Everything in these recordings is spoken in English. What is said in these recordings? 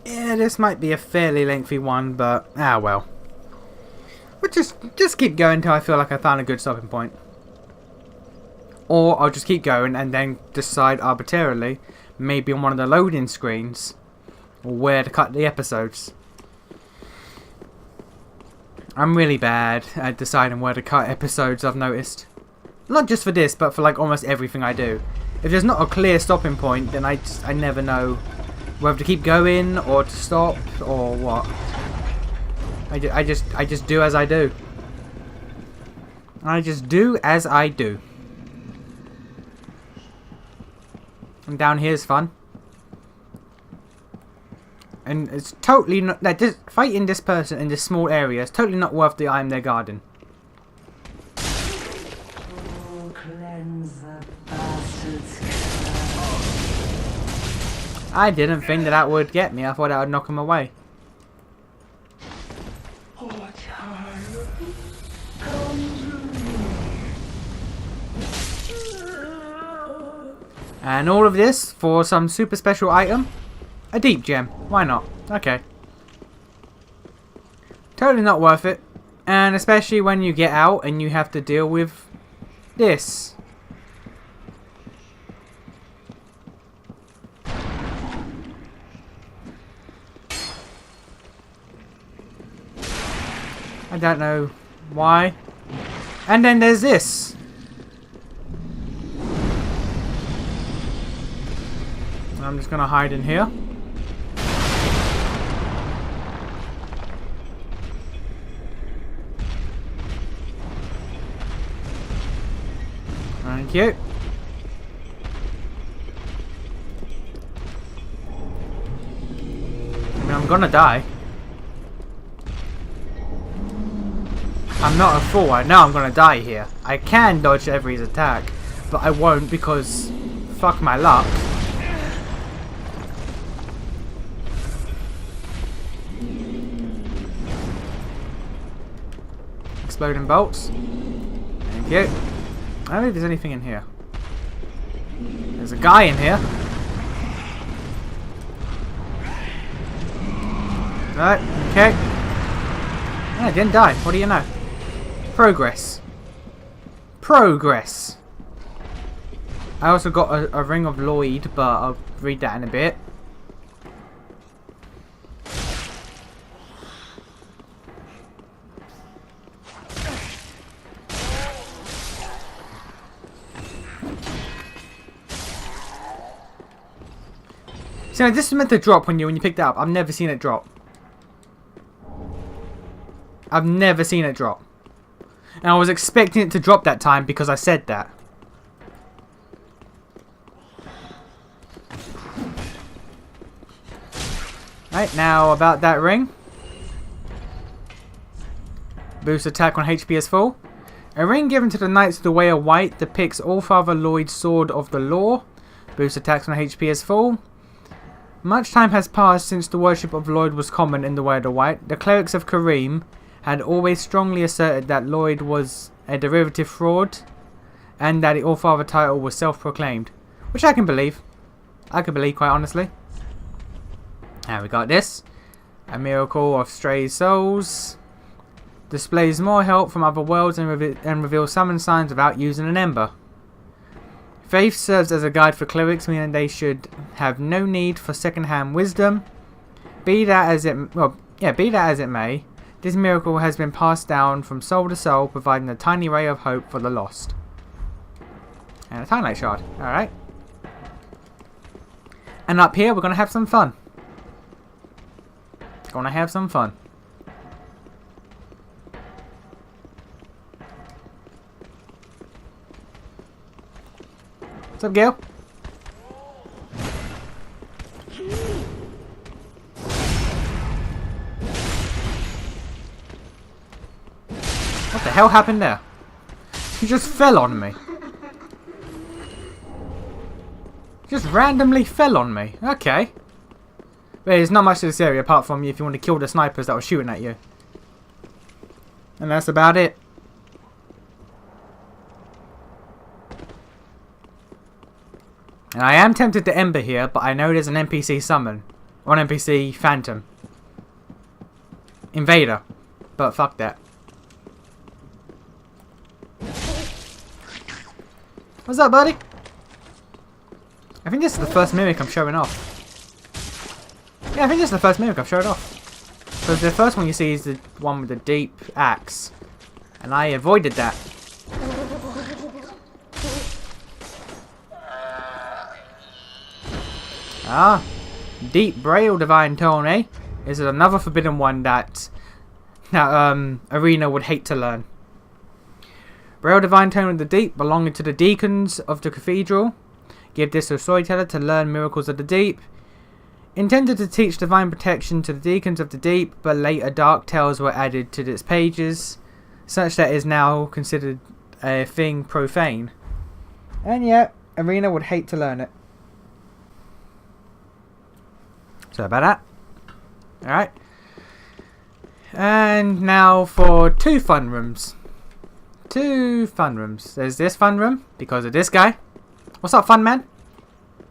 Yeah, this might be a fairly lengthy one, but well. We'll just keep going until I feel like I found a good stopping point. Or I'll just keep going and then decide arbitrarily, maybe on one of the loading screens, where to cut the episodes. I'm really bad at deciding where to cut episodes, I've noticed. Not just for this, but for like almost everything I do. If there's not a clear stopping point, then I never know whether to keep going or to stop or what. I just do as I do. I just do as I do. And down here's fun. And it's totally not that fighting this person in this small area is totally not worth the eye in their garden. I didn't think that would get me. I thought that would knock him away. And all of this for some super special item. A deep gem. Why not? Okay. Totally not worth it. And especially when you get out and you have to deal with this. I don't know why. And then there's this. I'm just gonna hide in here. Thank you. I mean, I'm gonna die. I'm not a fool. I know I'm gonna die here. I can dodge every attack, but I won't because fuck my luck. Exploding bolts. Thank you. I don't think there's anything in here. There's a guy in here. Right, okay. I didn't die. What do you know? Progress. Progress. I also got a ring of Lloyd, but I'll read that in a bit. So this is meant to drop when you picked it up. I've never seen it drop. I've never seen it drop. And I was expecting it to drop that time because I said that. Right, now about that ring. Boost attack on HP as full. A ring given to the Knights of the Way of White depicts Allfather Lloyd's Sword of the Law. Boost attacks on HP as full. Much time has passed since the worship of Lloyd was common in the Way of the White. The clerics of Kareem had always strongly asserted that Lloyd was a derivative fraud and that the Allfather title was self-proclaimed. Which I can believe. I can believe, quite honestly. Now we got this. A Miracle of Stray Souls. Displays more help from other worlds and reveals summon signs without using an ember. Faith serves as a guide for clerics, meaning they should have no need for second-hand wisdom. Be that as it may, this miracle has been passed down from soul to soul, providing a tiny ray of hope for the lost. And a Titanite shard. Alright. And up here, we're going to have some fun. Gonna have some fun. What's up, Gail? What the hell happened there? He just fell on me. Just randomly fell on me. Okay. But there's not much to this area apart from if you want to kill the snipers that were shooting at you. And that's about it. And I am tempted to ember here, but I know there's an NPC summon. Or an NPC phantom. Invader. But fuck that. What's up, buddy? I think this is the first mimic I'm showing off. Yeah, I think this is the first mimic I've showed off. Because the first one you see is the one with the deep axe. And I avoided that. Ah. Deep Braille Divine Tone, eh? Is it another forbidden one that Arena would hate to learn? Braille Divine Tone of the Deep, belonging to the deacons of the cathedral. Give this to a storyteller to learn miracles of the deep. Intended to teach divine protection to the deacons of the deep, but later dark tales were added to its pages, such that it is now considered a thing profane. And yet, Arena would hate to learn it. So about that. Alright. And now for 2 fun rooms. 2 fun rooms. There's this fun room, because of this guy. What's up, fun man?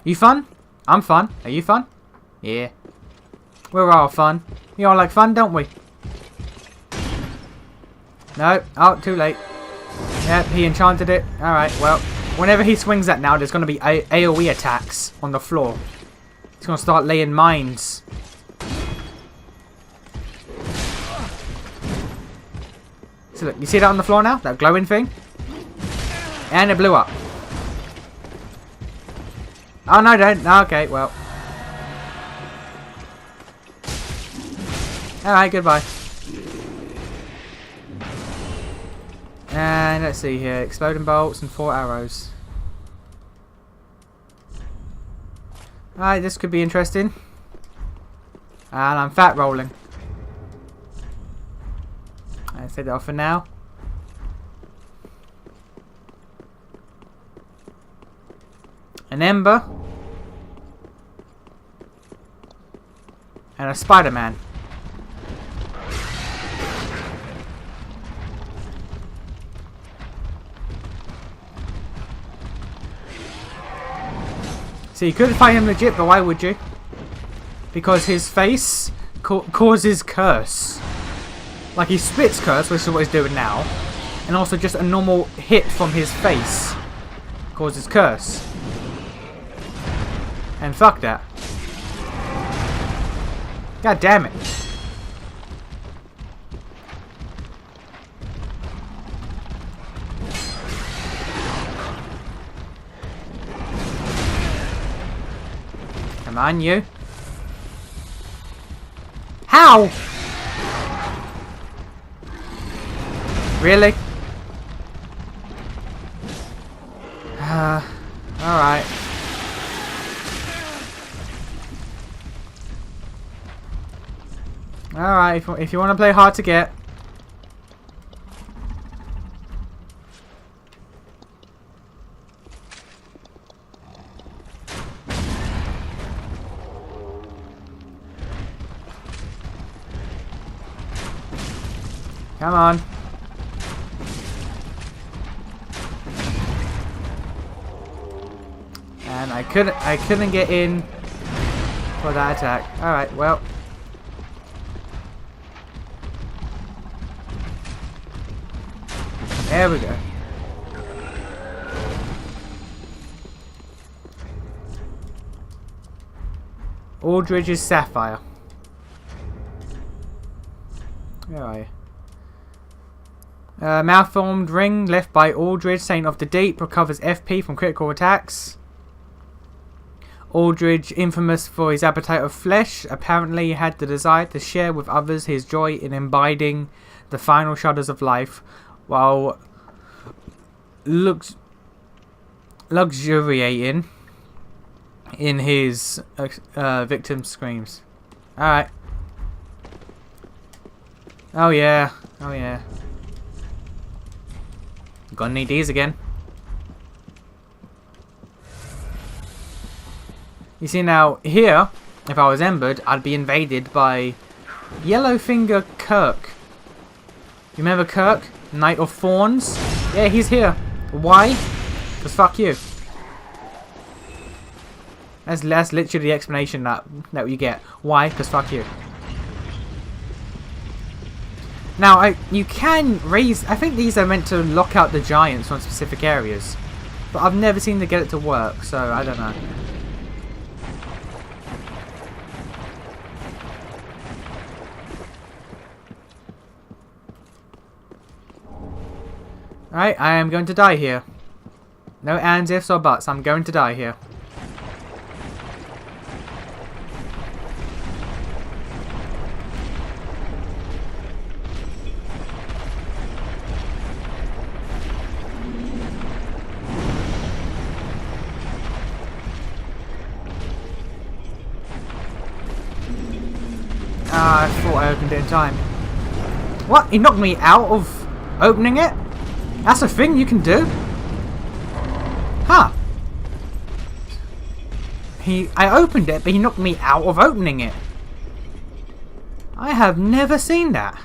You fun? I'm fun. Are you fun? Yeah. We're all fun. We all like fun, don't we? No. Oh, too late. Yep, he enchanted it. Alright, well. Whenever he swings that now, there's going to be AoE attacks on the floor. He's going to start laying mines. So look, you see that on the floor now? That glowing thing? And it blew up. Oh, no, don't. Okay, well. Alright, goodbye. And let's see here. Exploding bolts and 4 arrows. Alright, this could be interesting. And I'm fat rolling. Let's take that off for now. An ember. And a Spider-Man. So you could fight him legit, but why would you? Because his face causes curse. Like he spits curse, which is what he's doing now. And also just a normal hit from his face causes curse. And fuck that. God damn it. Come on, you. How? Really? Alright. Alright, if you want to play hard to get. Come on. And I couldn't get in for that attack. Alright, well. There we go. Aldrich's Sapphire. Where are you? Malformed ring left by Aldrich, Saint of the Deep, recovers FP from critical attacks. Aldrich, infamous for his appetite of flesh, apparently had the desire to share with others his joy in imbibing the final shudders of life, while luxuriating in his victim's screams. Alright. Oh yeah. Oh yeah. Gonna need these again. You see now, here, if I was embered, I'd be invaded by Yellowfinger Kirk. You remember Kirk? Knight of Thorns? Yeah, he's here. Why? Because fuck you. That's literally the explanation that you get. Why? Because fuck you. Now, you can raise... I think these are meant to lock out the giants on specific areas. But I've never seen them get it to work, so I don't know. Alright, I am going to die here. No ands, ifs, or buts. I'm going to die here. I thought I opened it in time. What? He knocked me out of opening it? That's a thing you can do? Huh. I opened it, but he knocked me out of opening it. I have never seen that.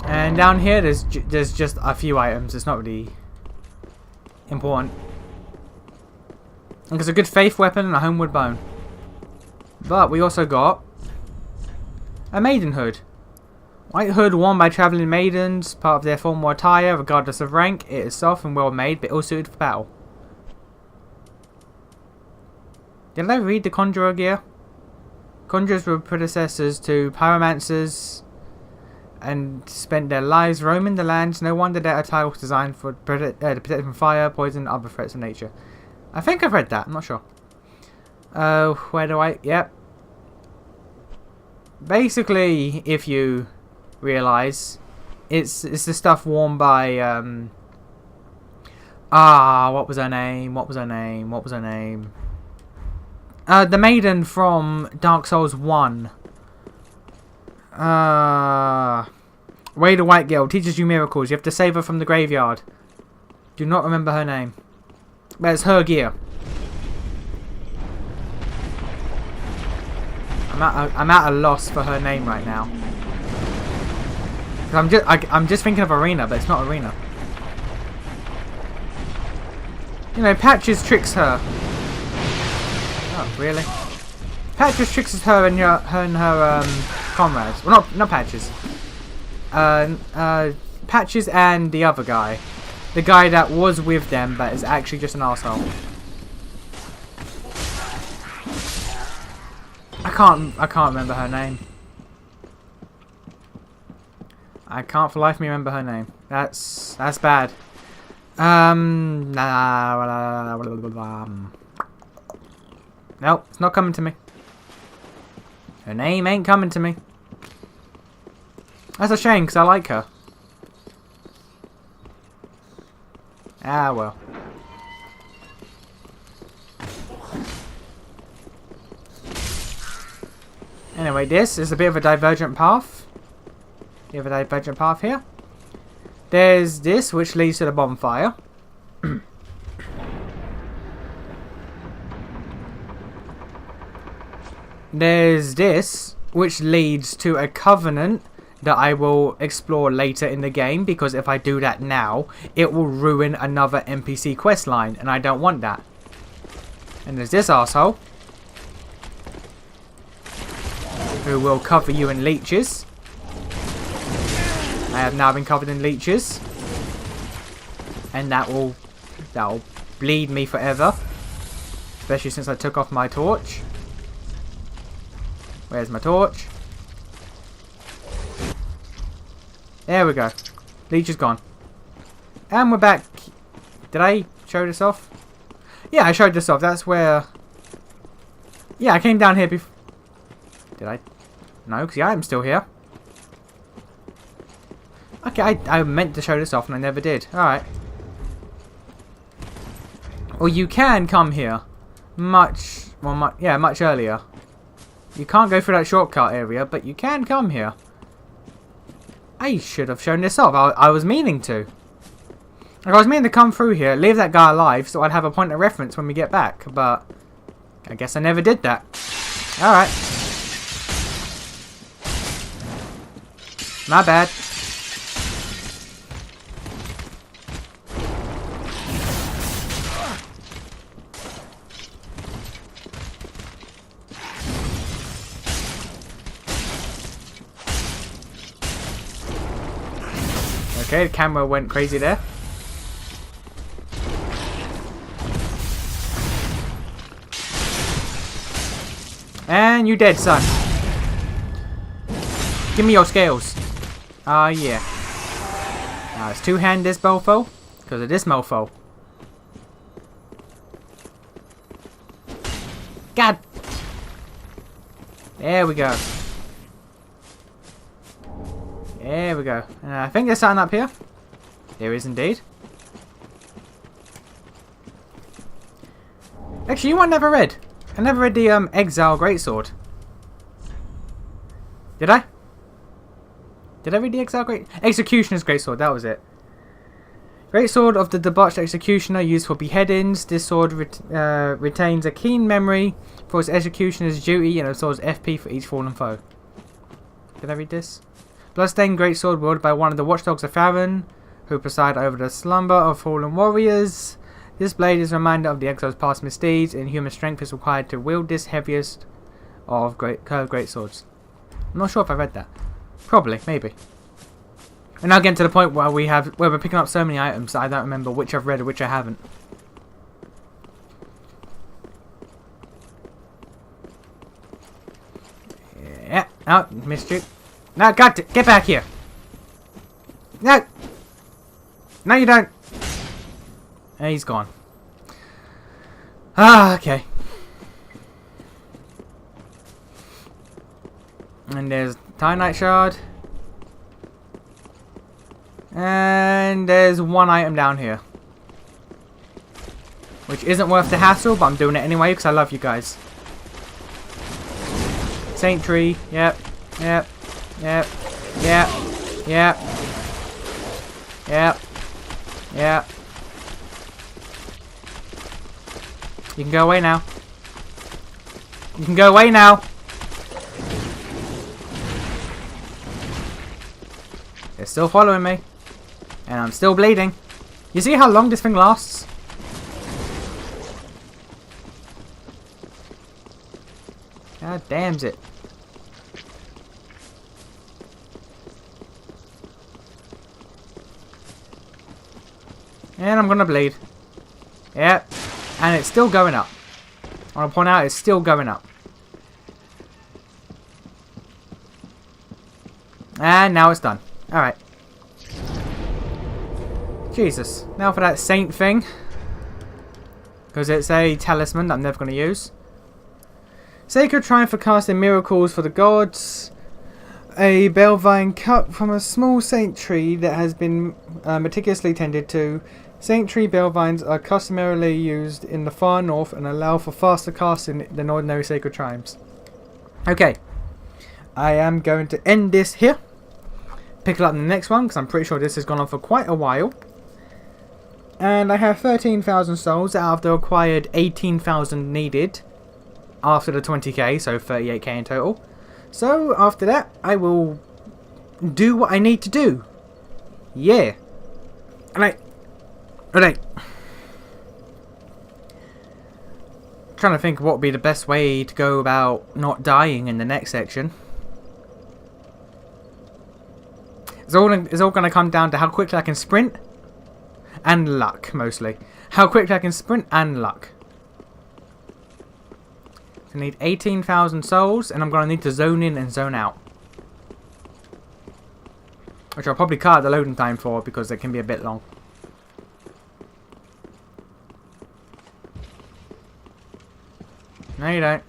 And down here, there's just a few items. It's not really important. There's a good faith weapon and a homeward bone. But we also got a maiden hood. White hood worn by travelling maidens, part of their formal attire, regardless of rank. It is soft and well made, but ill suited for battle. Did I read the conjurer gear? Conjurers were predecessors to pyromancers and spent their lives roaming the lands. No wonder their attire was designed for to protect from fire, poison, and other threats of nature. I think I've read that. I'm not sure. Where do I... Yep. Basically, if you realise, it's the stuff worn by... what was her name? The maiden from Dark Souls 1. Way the White Girl teaches you miracles. You have to save her from the graveyard. Do not remember her name. But it's her gear. I'm at a loss for her name right now. I'm just thinking of Arena, but it's not Arena. You know, Patches tricks her. Oh, really? Patches tricks her and her comrades. Well, not Patches. Patches and the other guy. The guy that was with them, but is actually just an arsehole. I can't remember her name. I can't for life of me remember her name. That's bad. Nope, it's not coming to me. Her name ain't coming to me. That's a shame, because I like her. Ah, well. Anyway, this is a bit of a divergent path. You have a divergent path here. There's this, which leads to the bonfire. There's this, which leads to a covenant that I will explore later in the game, because if I do that now, it will ruin another NPC questline, and I don't want that. And there's this arsehole, who will cover you in leeches. I have now been covered in leeches, and that'll bleed me forever, especially since I took off my torch. Where's my torch? There we go. Leech is gone. And we're back. Did I show this off? Yeah, I showed this off. That's where... Yeah, I came down here before... Did I? No, because I'm still here. Okay, I meant to show this off and I never did. Alright. Or you can come here much earlier. You can't go through that shortcut area, but you can come here. I should have shown this off. I was meaning to. Like, I was meaning to come through here, leave that guy alive, so I'd have a point of reference when we get back. But I guess I never did that. Alright. My bad. Okay, the camera went crazy there. And you dead, son. Give me your scales. Ah, yeah. Now let's two-hand this mofo. Because of this mofo. God. There we go. There we go. I think there's something up here. There is indeed. Actually, you know what I never read? I never read the Exile Greatsword. Did I? Did I read the Executioner's Greatsword? That was it. Greatsword of the debauched executioner used for beheadings. This sword retains a keen memory for its executioner's duty and absorbs FP for each fallen foe. Did I read this? Bloodstained Greatsword wielded by one of the watchdogs of Farron, who preside over the slumber of fallen warriors. This blade is a reminder of the exile's past misdeeds, and human strength is required to wield this heaviest of curved greatswords. I'm not sure if I read that. Probably, maybe. And now getting to the point where we're picking up so many items that I don't remember which I've read or which I haven't. Yeah, oh, missed you. No, got it. Get back here. No. No, you don't. He's gone. Ah, okay. And there's Titanite Shard. And there's one item down here. Which isn't worth the hassle, but I'm doing it anyway because I love you guys. Saint Tree. Yep. Yep. Yep. Yep. Yep. Yep. Yep. You can go away now. You can go away now. They're still following me. And I'm still bleeding. You see how long this thing lasts? God damns it. And I'm gonna bleed. Yep. And it's still going up. I want to point out it's still going up. And now it's done. Alright. Jesus. Now for that saint thing. Because it's a talisman that I'm never going to use. Sacred Triumph for casting miracles for the gods. A Belvine cup from a small saint tree that has been meticulously tended to. Saint tree Belvines are customarily used in the far north and allow for faster casting than ordinary sacred triumphs. Okay. I am going to end this here. Pick it up in the next one because I'm pretty sure this has gone on for quite a while. And I have 13,000 souls out of the required 18,000 needed after the 20k, so 38k in total. So after that, I will do what I need to do. Yeah. Alright. Trying to think what would be the best way to go about not dying in the next section. It's all going to come down to how quickly I can sprint and luck, mostly. How quickly I can sprint and luck. I need 18,000 souls, and I'm going to need to zone in and zone out. Which I'll probably cut the loading time for because it can be a bit long. No, you don't.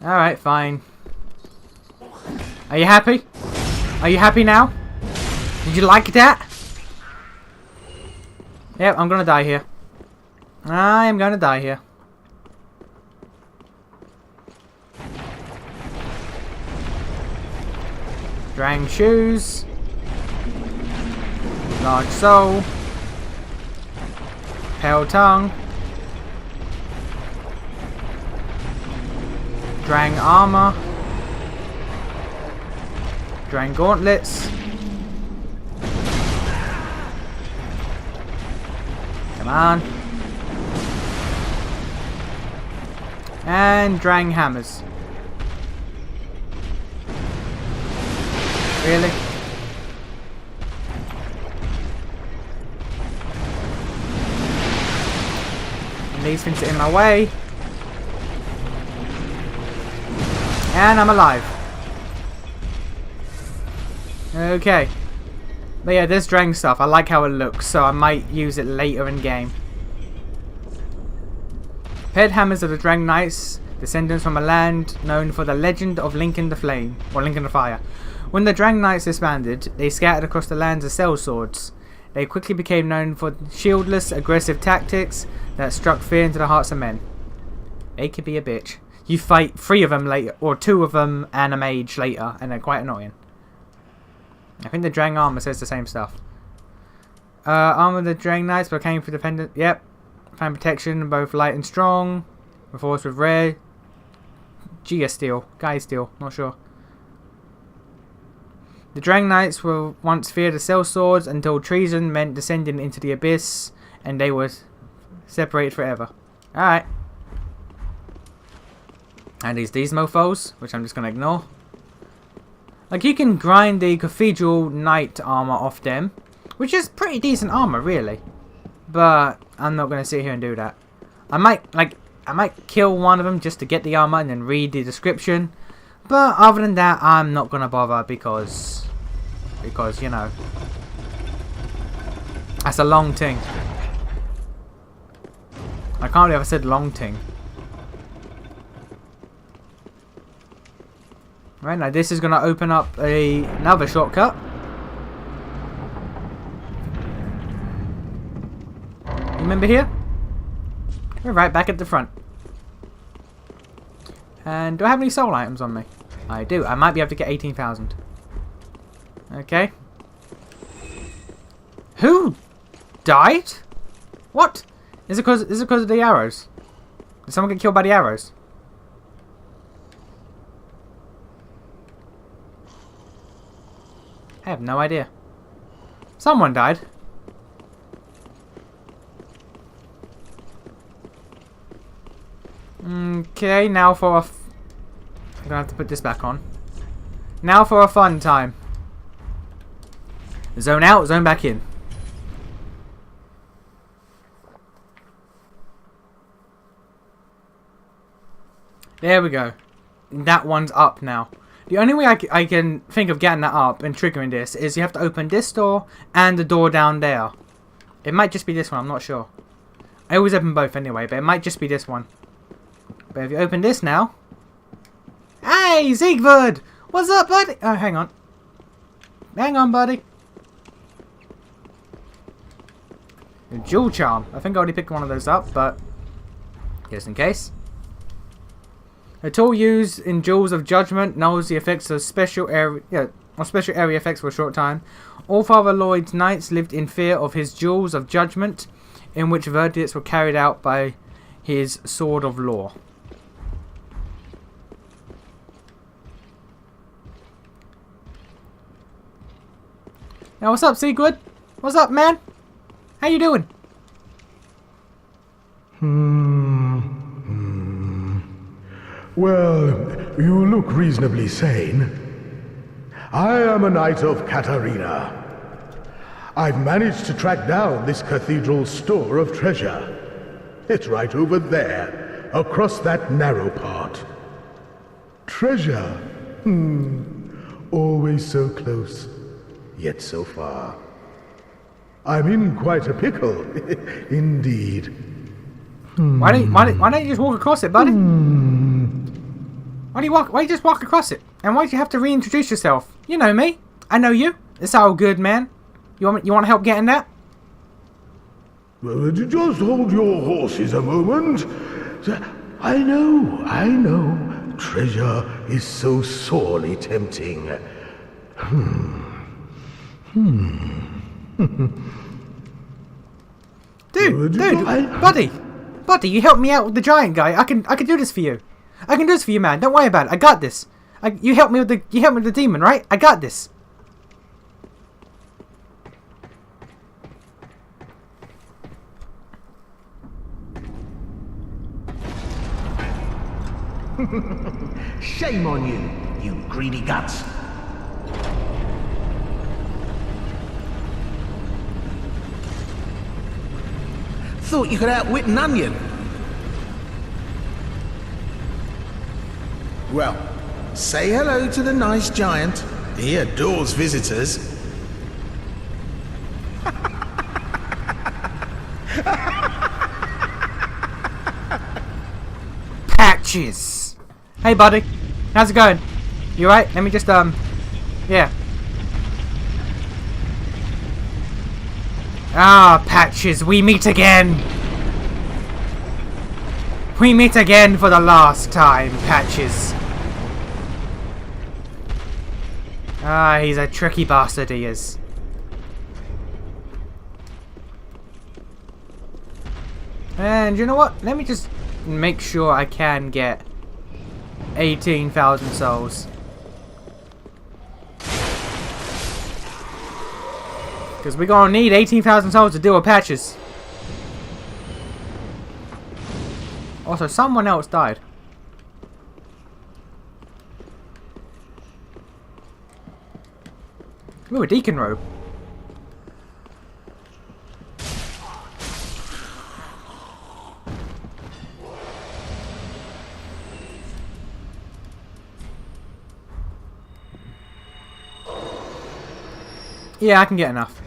Alright, fine. Are you happy? Are you happy now? Did you like that? Yep, I'm gonna die here. I am gonna die here. Drang shoes. Large soul. Pale tongue. Drang armor. Drang gauntlets. Come on. And Drang hammers. Really? And these things are in my way. And I'm alive. Okay. But yeah, this Drang stuff, I like how it looks, so I might use it later in game. Paired hammers are the Drang Knights, descendants from a land known for the legend of Link in the Flame, or Link in the Fire. When the Drang Knights disbanded, they scattered across the lands as sellswords. They quickly became known for shieldless, aggressive tactics that struck fear into the hearts of men. They could be a bitch. You fight 3 of them later, or 2 of them and a mage later, and they're quite annoying. I think the Drang armor says the same stuff. Armor of the Drang Knights became for dependent. Yep. Found protection, both light and strong. Reinforced with rare. Gia steel. Guy steel. Not sure. The Drang Knights were once feared as sellswords until treason meant descending into the abyss, and they were separated forever. Alright. And these mofos, which I'm just going to ignore. Like, you can grind the Cathedral Knight armor off them, which is pretty decent armor, really. But I'm not going to sit here and do that. I might kill one of them just to get the armor and then read the description. But other than that, I'm not going to bother because, you know, that's a long thing. I can't believe I said long thing. Right, now this is going to open up another shortcut. Remember here? We're right back at the front. And do I have any soul items on me? I do. I might be able to get 18,000. Okay. Who died? What? Is it because of the arrows? Did someone get killed by the arrows? I have no idea. Someone died. Okay, now for a... I'm gonna have to put this back on. Now for a fun time. Zone out, zone back in. There we go. That one's up now. The only way I can think of getting that up and triggering this is you have to open this door and the door down there. It might just be this one, I'm not sure. I always open both anyway, but it might just be this one. But if you open this now... Hey, Siegfried! What's up, buddy? Oh, hang on. Hang on, buddy. A jewel charm. I think I already picked one of those up, but... just in case. A tool used in Jewels of Judgment knows the effects of special area effects for a short time. All Father Lloyd's knights lived in fear of his Jewels of Judgment, in which verdicts were carried out by his Sword of Law. Now, what's up, Sigurd? What's up, man? How you doing? Well, you look reasonably sane. I am a knight of Katarina. I've managed to track down this cathedral's store of treasure. It's right over there, across that narrow part. Treasure? Always so close, yet so far. I'm in quite a pickle, indeed. Why don't you just walk across it, buddy? Why do you just walk across it? And why do you have to reintroduce yourself? You know me. I know you. It's all good, man. You want help getting that? Just hold your horses a moment. I know. Treasure is so sorely tempting. Dude, buddy, you helped me out with the giant guy. I can do this for you. I can do this for you, man. Don't worry about it. I got this. You helped me with the demon, right? I got this. Shame on you, you greedy guts. thought you could outwit an onion. Well, say hello to the nice giant. He adores visitors. Patches! Hey buddy, how's it going? You alright? Let me just, yeah. Ah, Patches, we meet again! We meet again for the last time, Patches. Ah, he's a tricky bastard, he is. And you know what? Let me just make sure I can get 18,000 souls. Because we're going to need 18,000 souls to deal with Patches. Also, someone else died. Ooh, a deacon robe. Yeah, I can get enough.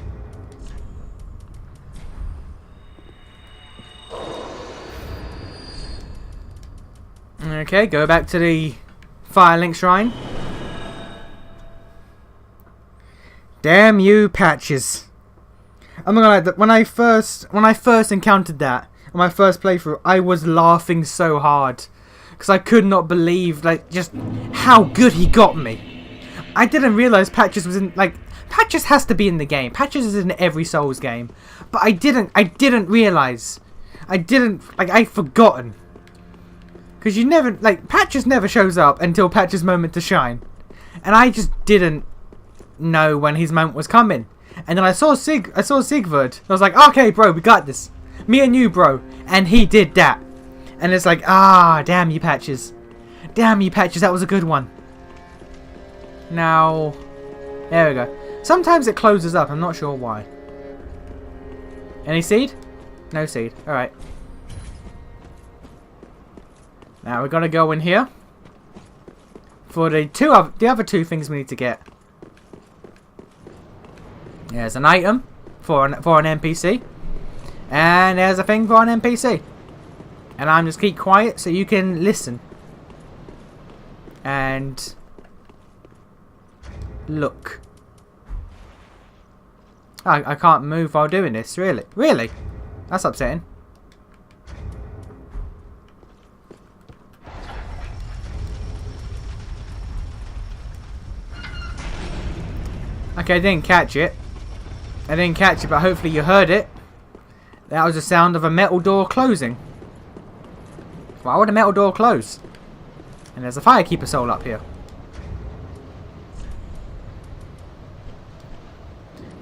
Okay, go back to the Firelink Shrine. Damn you, Patches! I'm not gonna lie, when I first encountered that on my first playthrough, I was laughing so hard because I could not believe just how good he got me. I didn't realize Patches was in Patches has to be in the game. Patches is in every Souls game, but I didn't realize. I'd forgotten. Because you never, Patches never shows up until Patches' moment to shine. And I just didn't know when his moment was coming. And then I saw Sigvard. I was like, okay, bro, we got this. Me and you, bro. And he did that. And it's like, damn you, Patches. Damn you, Patches, that was a good one. Now, there we go. Sometimes it closes up, I'm not sure why. Any seed? No seed, alright. Now we're gonna go in here for the other two things we need to get. There's an item for an NPC, and there's a thing for an NPC. And I'm just keep quiet so you can listen and look. I can't move while doing this. Really, really, that's upsetting. Okay, I didn't catch it. But hopefully you heard it. That was the sound of a metal door closing. Why would a metal door close? And there's a Firekeeper soul up here.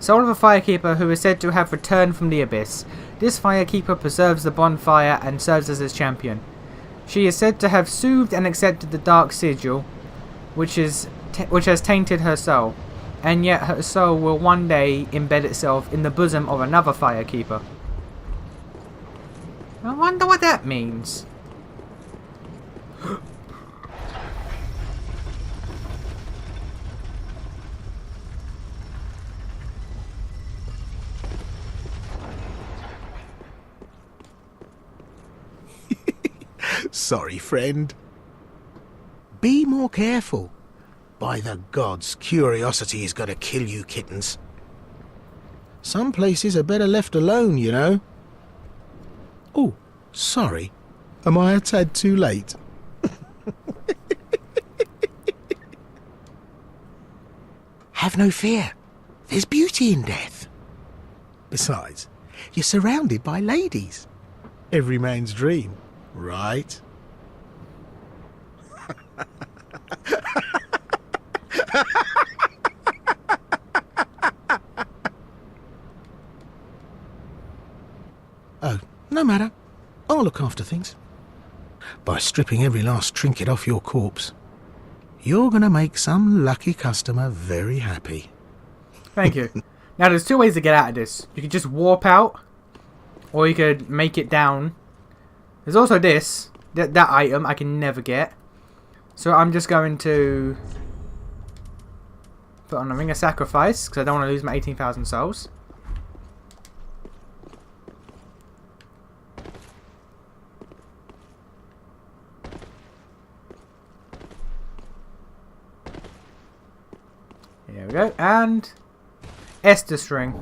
Soul of a Firekeeper who is said to have returned from the Abyss. This Firekeeper preserves the bonfire and serves as its champion. She is said to have soothed and accepted the dark sigil, which has tainted her soul. And yet her soul will one day embed itself in the bosom of another Firekeeper. I wonder what that means. Sorry, friend. Be more careful. By the gods, curiosity is gonna kill you, kittens. Some places are better left alone, you know. Oh, sorry. Am I a tad too late? Have no fear. There's beauty in death. Besides, you're surrounded by ladies. Every man's dream, right? Oh, no matter. I'll look after things. By stripping every last trinket off your corpse, you're gonna make some lucky customer very happy. Thank you. Now there's two ways to get out of this. You can just warp out, Or you could make it down. There's also this. That item I can never get. So I'm just going to put on a ring of sacrifice because I don't want to lose my 18,000 souls. There we go. And Estus ring.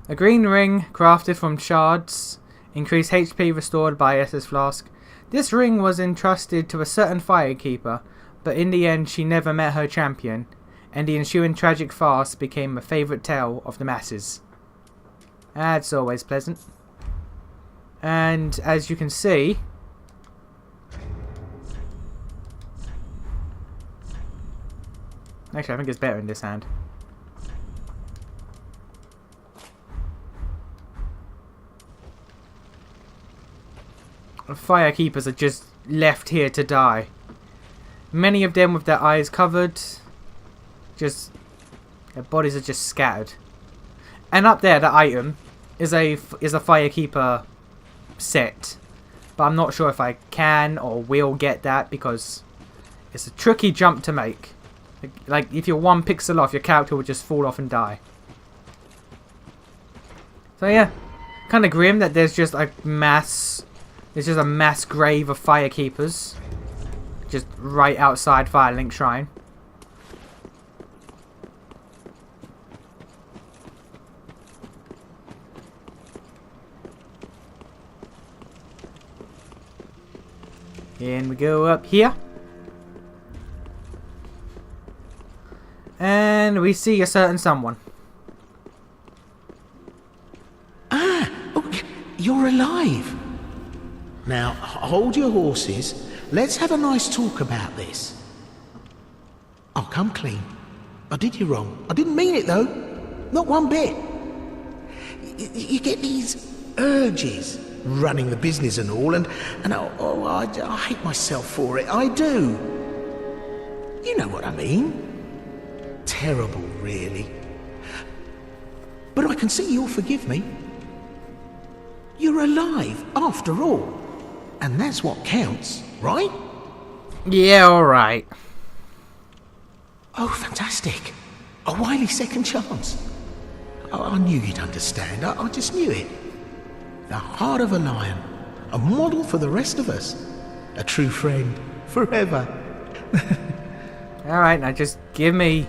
A green ring crafted from shards. Increased HP restored by Estus flask. This ring was entrusted to a certain firekeeper, but in the end she never met her champion, and the ensuing tragic farce became a favourite tale of the masses. That's always pleasant. And as you can see, actually I think it's better in this hand. Firekeepers are just left here to die. Many of them with their eyes covered. Just their bodies are just scattered. And up there, the item is a firekeeper set, but I'm not sure if I can or will get that because it's a tricky jump to make. Like if you're 1 pixel off, your character will just fall off and die. So yeah, kind of grim that there's just a mass. There's just a mass grave of firekeepers. Just right outside Firelink Shrine. And we go up here. And we see a certain someone. Ah! Oh, you're alive! Now, hold your horses. Let's have a nice talk about this. I'll come clean. I did you wrong. I didn't mean it, though. Not one bit. You get these urges, running the business and all, and I hate myself for it. I do. You know what I mean. Terrible, really. But I can see you'll forgive me. You're alive, after all. And that's what counts, right? Yeah, alright. Oh, fantastic. A wily second chance. I knew you'd understand. I just knew it. The heart of a lion. A model for the rest of us. A true friend. Forever. Alright, now just give me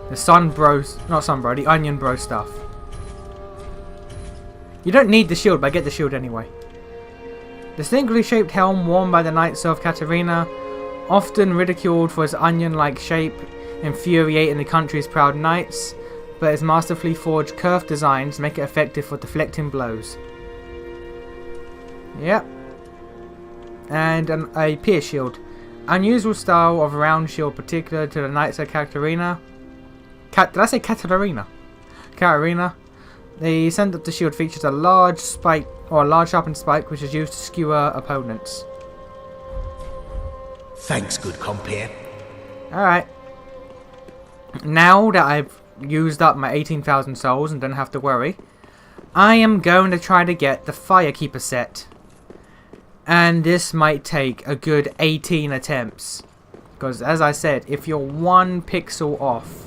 the the onion bro stuff. You don't need the shield, but I get the shield anyway. The singularly shaped helm worn by the Knights of Katarina, often ridiculed for its onion-like shape, infuriating the country's proud knights, but its masterfully forged curved designs make it effective for deflecting blows. Yep. And a pierce shield. Unusual style of round shield particular to the Knights of Katarina. Did I say Katarina? Katarina. The center of the shield features a large spike, or a large sharpened spike, which is used to skewer opponents. Thanks, good compere. Alright. Now that I've used up my 18,000 souls and don't have to worry, I am going to try to get the Firekeeper set. And this might take a good 18 attempts. Because as I said, if you're 1 pixel off,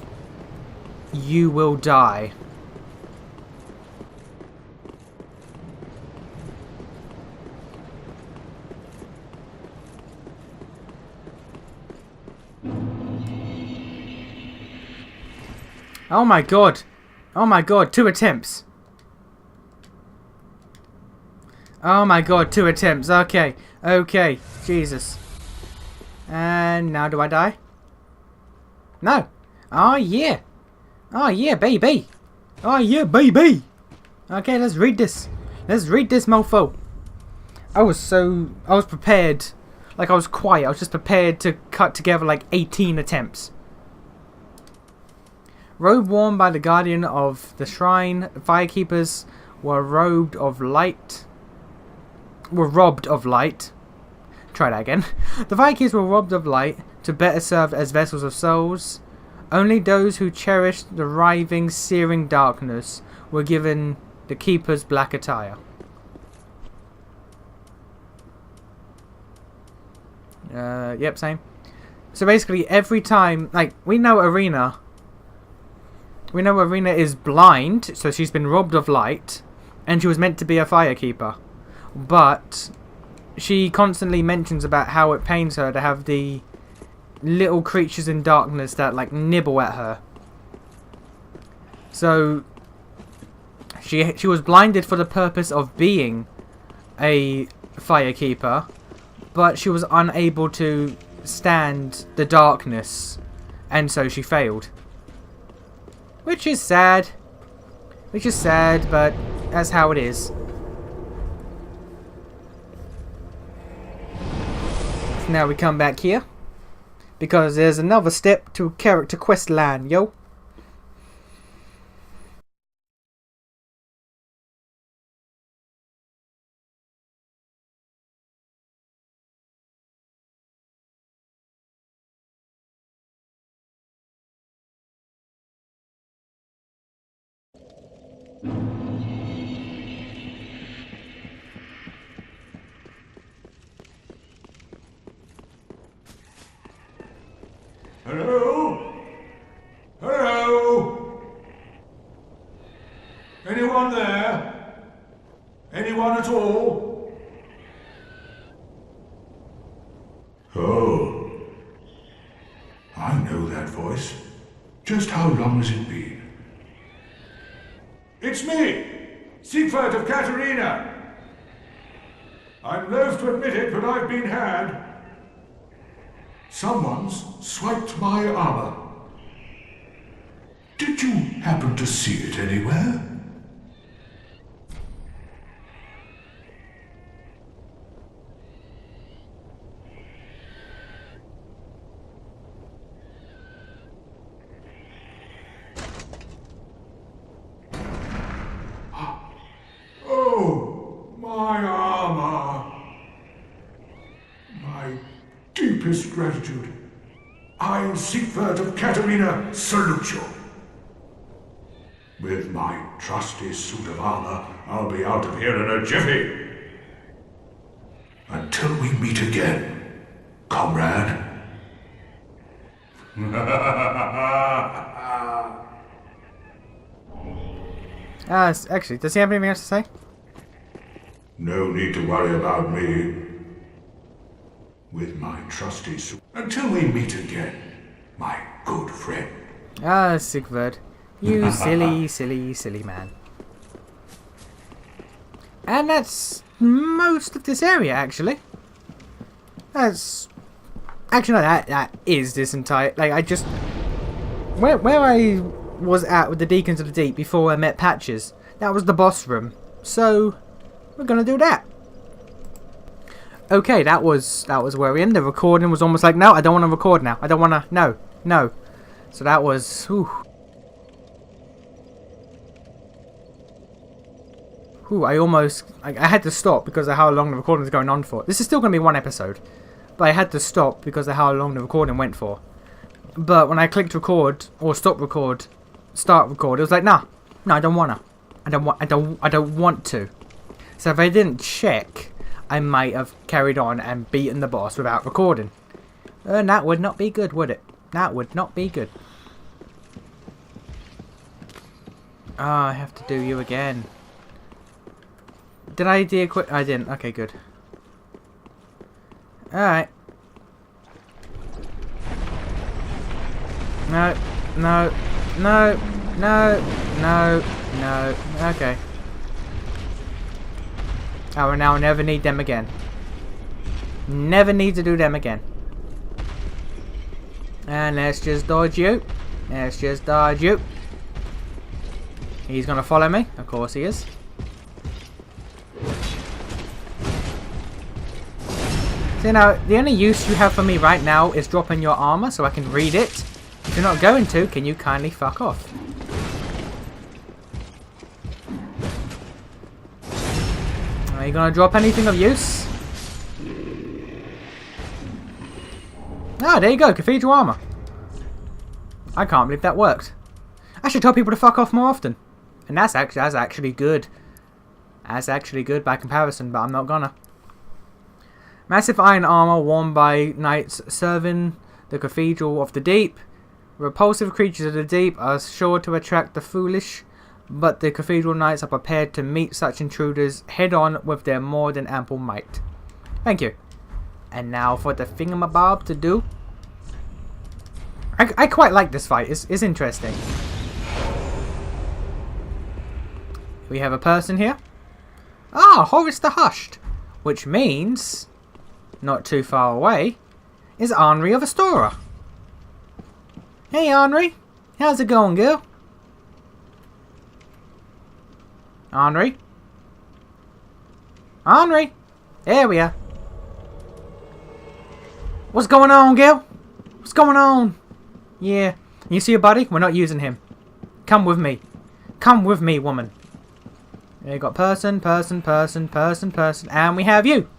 you will die. Oh my god. Oh my god, 2 attempts. Oh my god, 2 attempts. Okay. Okay. Jesus. And now do I die? No. Oh yeah. Oh yeah, baby. Oh yeah, baby. Okay, let's read this. Let's read this, mofo. I was prepared. Like, I was quiet. I was just prepared to cut together like 18 attempts. Robe worn by the guardian of the shrine, firekeepers were robbed of light. Try that again. The firekeepers were robbed of light to better serve as vessels of souls. Only those who cherished the writhing, searing darkness were given the Keeper's black attire. Yep, same. So basically, every time, like, we know Arena is blind, so she's been robbed of light, and she was meant to be a firekeeper. But she constantly mentions about how it pains her to have the little creatures in darkness that, like, nibble at her. So she was blinded for the purpose of being a firekeeper, but she was unable to stand the darkness, and so she failed. Which is sad. But that's how it is. Now we come back here, because there's another step to character quest line, yo. Hello? Hello? Anyone there? Anyone at all? Oh. I know that voice. Just how long has it been? It's me! Siegfried of Katarina! I'm loath to admit it, but I've been had. Someone's swiped my armor. Did you happen to see it anywhere? Oh, my armor. My deepest gratitude. I, Siegfried of Katarina, salute you. With my trusty suit of armor, I'll be out of here in a jiffy. Until we meet again, comrade. Actually, does he have anything else to say? No need to worry about me. With my trusty suit. Until we meet again, my good friend. Siegfried. You silly, silly, silly man. And that's most of this area, actually. That's... Actually, no, that is this entire... Like, I just... Where I was at with the Deacons of the Deep before I met Patches, that was the boss room. So, we're gonna do that. Okay, that was where we ended. The recording was almost like, no, I don't want to record now. I don't want to... No. So that was... Whew. I almost... I had to stop because of how long the recording was going on for. This is still going to be one episode. But I had to stop because of how long the recording went for. But when I clicked record, or stop record, start record, it was like, no, I don't want to. I don't want to. So if I didn't check, I might have carried on and beaten the boss without recording. And that would not be good, would it? That would not be good. I have to do you again. Did I de-equip? I didn't. Okay, good. Alright. No. Okay. Oh, and now I'll never need them again. Never need to do them again. And let's just dodge you. He's gonna follow me. Of course he is. So now, the only use you have for me right now is dropping your armor so I can read it. If you're not going to, can you kindly fuck off? Are you gonna drop anything of use? Ah, there you go, cathedral armor. I can't believe that worked. I should tell people to fuck off more often. And that's actually good. That's actually good by comparison, but I'm not gonna. Massive iron armor worn by knights serving the Cathedral of the Deep. Repulsive creatures of the deep are sure to attract the foolish, but the Cathedral Knights are prepared to meet such intruders head-on with their more than ample might. Thank you. And now for the thingamabob to do. I quite like this fight. It's interesting. We have a person here. Ah, Horus the Hushed. Which means, not too far away, is Henri of Astora. Hey Henri, how's it going, girl? Henri? Henri? There we are. What's going on, girl? What's going on? Yeah, you see your buddy? We're not using him. Come with me. Come with me, woman. There you got person, and we have you.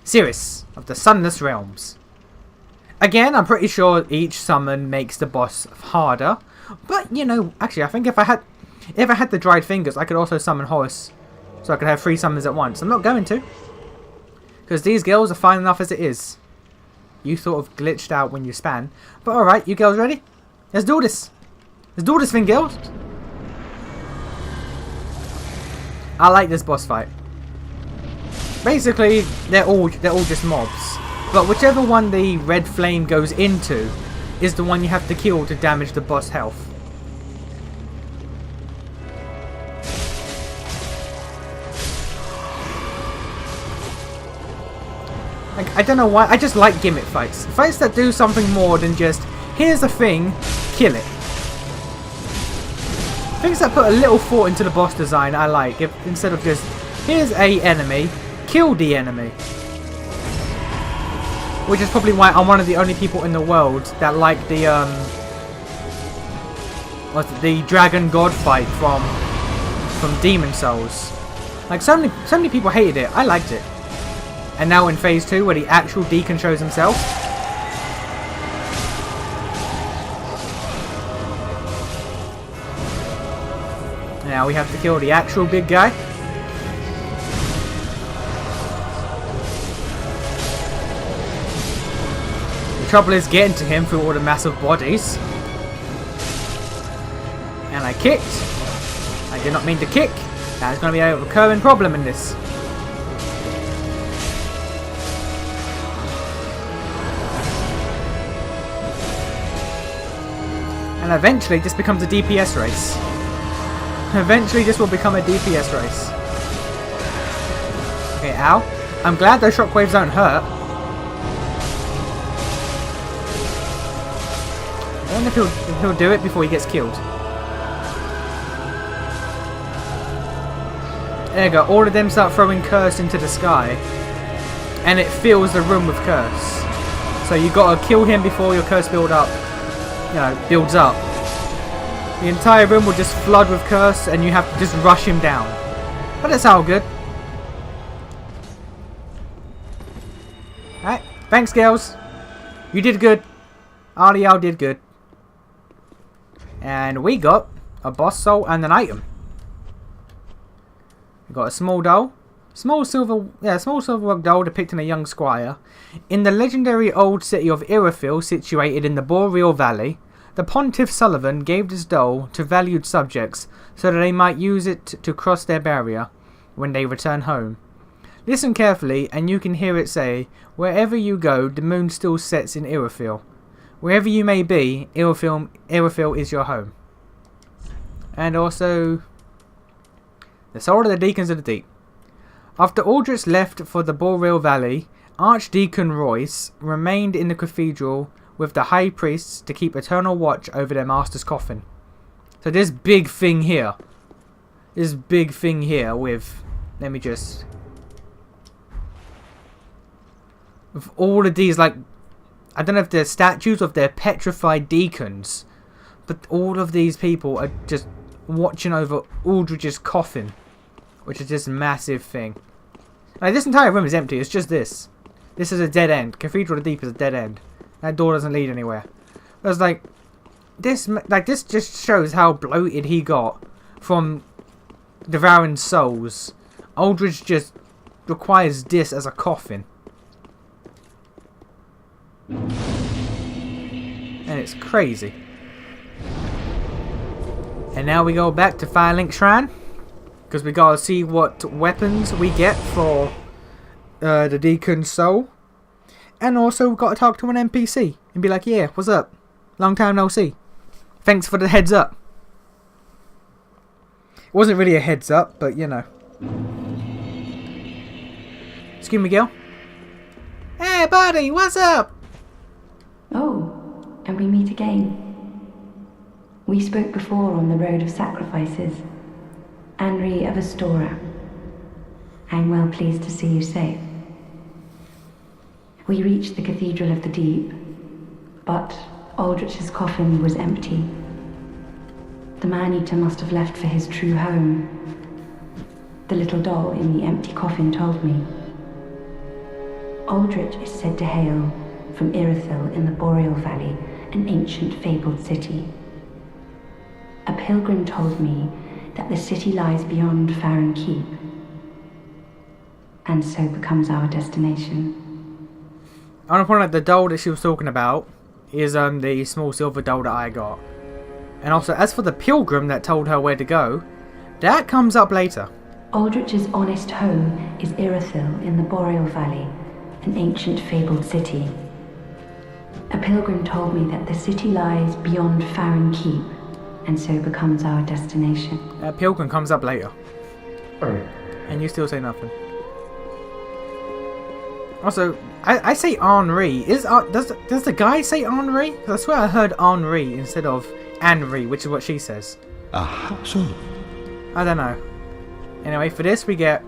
Cirrus of the Sunless Realms. Again, I'm pretty sure each summon makes the boss harder. But, you know, actually, I think if I had the dried fingers, I could also summon Horus. So I could have 3 summons at once. I'm not going to. Because these girls are fine enough as it is. You sort of glitched out when you span. But alright, you girls ready? Let's do this. Let's do this thing, girls. I like this boss fight. Basically, they're all just mobs. But whichever one the red flame goes into is the one you have to kill to damage the boss health. Like, I don't know why, I just like gimmick fights. Fights that do something more than just, here's a thing, kill it. Things that put a little thought into the boss design I like, instead of just, here's a enemy, kill the enemy. Which is probably why I'm one of the only people in the world that like the Dragon God fight from Demon Souls. Like so many people hated it. I liked it. And now in phase 2 where the actual deacon shows himself. Now we have to kill the actual big guy. The trouble is getting to him through all the massive bodies. And I kicked. I did not mean to kick. That's going to be a recurring problem in this. And eventually this becomes a DPS race. Eventually this will become a DPS race. Okay, ow. I'm glad those shockwaves don't hurt. I wonder if he'll do it before he gets killed. There you go, all of them start throwing curse into the sky. And it fills the room with curse. So you gotta kill him before your curse builds up. The entire room will just flood with curse and you have to just rush him down. But it's all good. Alright, thanks girls. You did good. All y'all did good. And we got a boss soul and an item. We got a small doll. Small silver rock doll depicting a young squire. In the legendary old city of Irophil, situated in the Boreal Valley, the Pontiff Sullivan gave this doll to valued subjects so that they might use it to cross their barrier when they return home. Listen carefully and you can hear it say, "Wherever you go, the moon still sets in Irophil. Wherever you may be, Irophil is your home." And also, the soul of the Deacons of the Deep. After Aldrich left for the Boreal Valley, Archdeacon Royce remained in the cathedral with the high priests to keep eternal watch over their master's coffin. So this big thing here with, let me just, with all of these, like, I don't know if they're statues of their petrified deacons, but all of these people are just watching over Aldrich's coffin, which is this massive thing. Like, this entire room is empty, it's just this. This is a dead end. Cathedral of the Deep is a dead end. That door doesn't lead anywhere. There's like, this just shows how bloated he got from devouring souls. Aldrich just requires this as a coffin. And it's crazy. And now we go back to Firelink Shrine, because we gotta see what weapons we get for the Deacon's soul. And also we gotta talk to an NPC and be like, yeah, what's up? Long time no see. Thanks for the heads up. It wasn't really a heads up, but you know. Excuse me, girl. Hey buddy, what's up? Oh, and we meet again. We spoke before on the road of sacrifices. Henri of Astora. I'm well pleased to see you safe. We reached the Cathedral of the Deep, but Aldrich's coffin was empty. The man-eater must have left for his true home. The little doll in the empty coffin told me. Aldrich is said to hail from Irithyll in the Boreal Valley, an ancient fabled city. A pilgrim told me that the city lies beyond Farron Keep, and so becomes our destination. I want to point out the doll that she was talking about is the small silver doll that I got. And also, as for the pilgrim that told her where to go, that comes up later. Aldrich's honest home is Irithyll in the Boreal Valley, an ancient fabled city. A pilgrim told me that the city lies beyond Farron Keep, and so becomes our destination. That pilgrim comes up later. And you still say nothing. Also, I say Henri. Does the guy say Henri? Because I swear I heard Henri instead of Henri, which is what she says. Aha, so. I don't know. Anyway, for this we get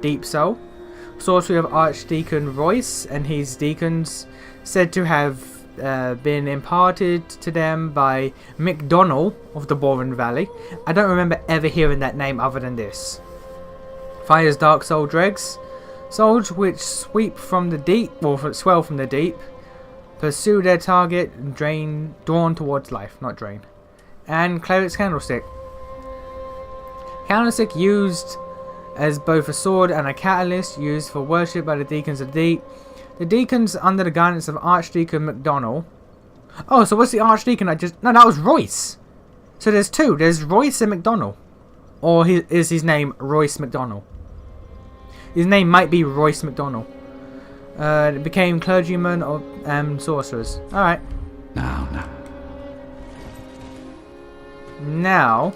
Deep Soul, sorcery of Archdeacon Royce and his deacons, said to have been imparted to them by McDonnell of the Boren Valley. I don't remember ever hearing that name other than this. Fire's Dark Soul Dregs, souls which sweep from the deep, or swell from the deep, pursue their target and drawn towards life, not drain. And Cleric's Candlestick. Candlestick used as both a sword and a catalyst, used for worship by the Deacons of the Deep. The Deacons under the guidance of Archdeacon McDonnell. Oh, so what's the Archdeacon I just... No, that was Royce. So there's two. There's Royce and McDonnell. Or is his name Royce McDonnell? His name might be Royce McDonnell. Became clergyman of sorcerers. Alright. Now,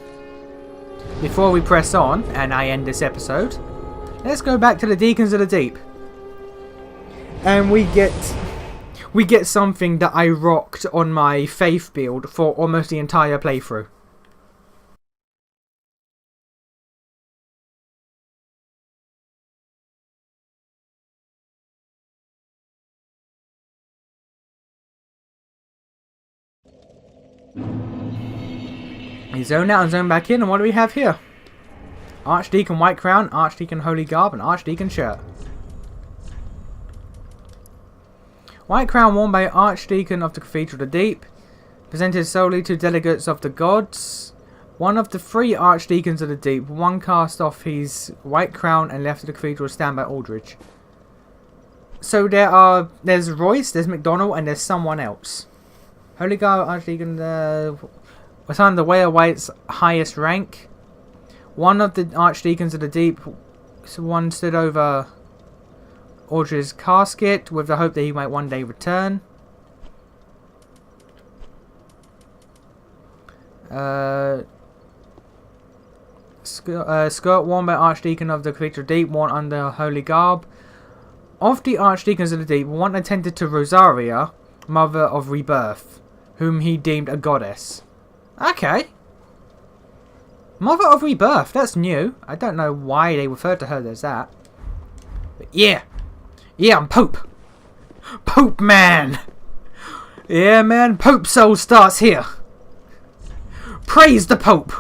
before we press on, and I end this episode, let's go back to the Deacons of the Deep. And we get something that I rocked on my faith build for almost the entire playthrough. We zone out and zone back in, and what do we have here? Archdeacon White Crown, Archdeacon Holy Garb, and Archdeacon Shirt. White crown worn by Archdeacon of the Cathedral of the Deep, presented solely to delegates of the gods. One of the three Archdeacons of the Deep, one cast off his white crown and left the cathedral to stand by Aldrich. So there's Royce, there's McDonnell, and there's someone else. Holy Guard Archdeacon assigned the Way of White's highest rank. One of the Archdeacons of the Deep, one stood over Aldrich's casket with the hope that he might one day return. Skirt worn by Archdeacon of the Cathedral of the Deep, worn under Holy Garb. Of the Archdeacons of the Deep, one attended to Rosaria, Mother of Rebirth, whom he deemed a goddess. Okay. Mother of Rebirth, that's new. I don't know why they referred to her as that. But yeah. Yeah, I'm Pope. Pope man. Yeah, man. Pope soul starts here. Praise the Pope.